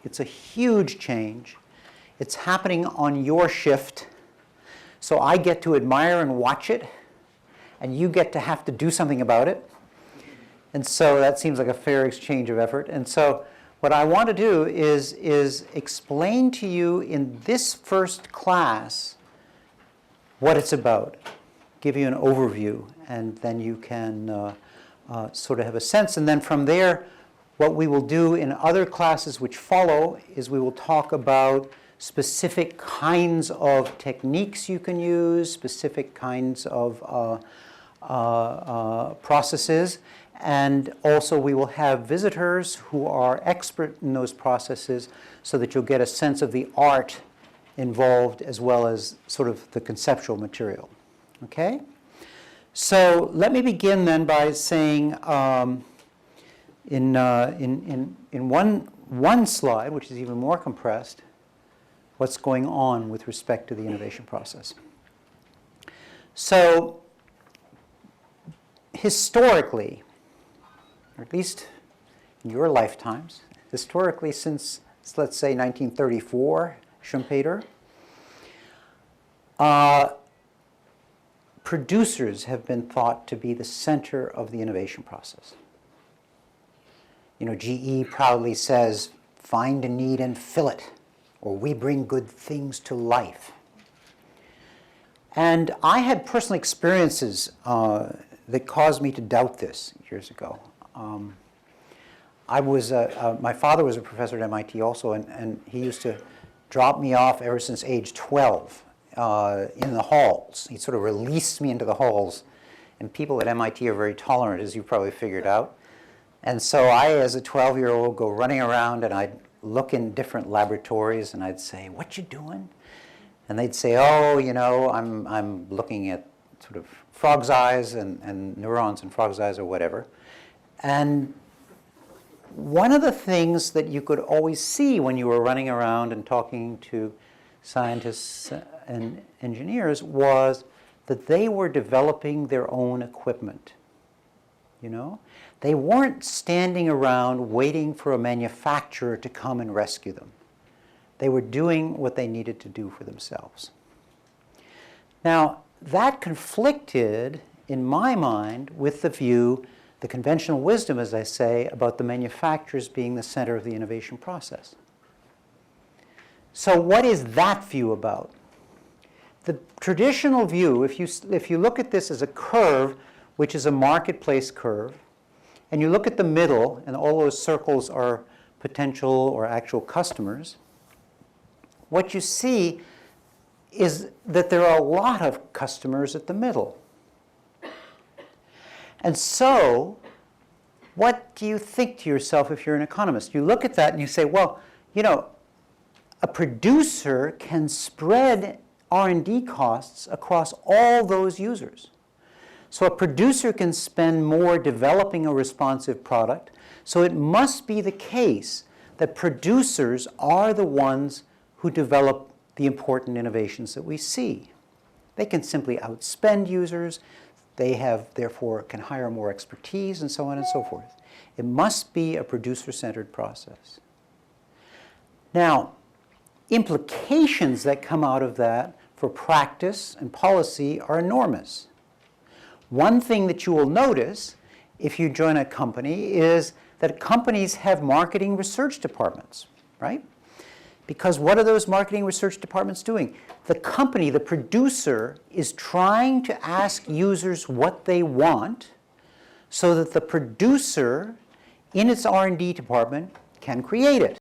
It's a huge change. It's happening on your shift. So I get to admire and watch it, and you get to have to do something about it. And so that seems like a fair exchange of effort. And so what I want to do is explain to you in this first class what it's about, give you an overview, and then you can sort of have a sense. And then from there, what we will do in other classes which follow is we will talk about specific kinds of techniques you can use, specific kinds of processes, and also we will have visitors who are expert in those processes so that you'll get a sense of the art involved as well as sort of the conceptual material. Okay? So let me begin then by saying in one slide, which is even more compressed, what's going on with respect to the innovation process. So historically, or at least in your lifetimes, historically since, let's say, 1934, Schumpeter, producers have been thought to be the center of the innovation process. You know, GE proudly says, find a need and fill it, or we bring good things to life. And I had personal experiences that caused me to doubt this years ago. My father was a professor at MIT also, and he used to drop me off ever since age 12 in the halls. He sort of released me into the halls. And people at MIT are very tolerant, as you probably figured out. And so I, as a 12-year-old, go running around, and I'd look in different laboratories, and I'd say, what you doing? And they'd say, oh, you know, I'm looking at sort of frog's eyes and neurons in frog's eyes or whatever. And one of the things that you could always see when you were running around and talking to scientists and engineers was that they were developing their own equipment. You know? They weren't standing around waiting for a manufacturer to come and rescue them. They were doing what they needed to do for themselves. Now, that conflicted, in my mind, with the view, the conventional wisdom, as I say, about the manufacturers being the center of the innovation process. So what is that view about? The traditional view, if you look at this as a curve, which is a marketplace curve, and you look at the middle, and all those circles are potential or actual customers, what you see is that there are a lot of customers at the middle. And so, what do you think to yourself if you're an economist? You look at that and you say, well, you know, a producer can spread R&D costs across all those users. So a producer can spend more developing a responsive product. So it must be the case that producers are the ones who develop the important innovations that we see. They can simply outspend users. They therefore can hire more expertise and so on and so forth. It must be a producer-centered process. Now, implications that come out of that for practice and policy are enormous. One thing that you will notice if you join a company is that companies have marketing research departments, right? Because what are those marketing research departments doing? The company, the producer, is trying to ask users what they want so that the producer in its R&D department can create it.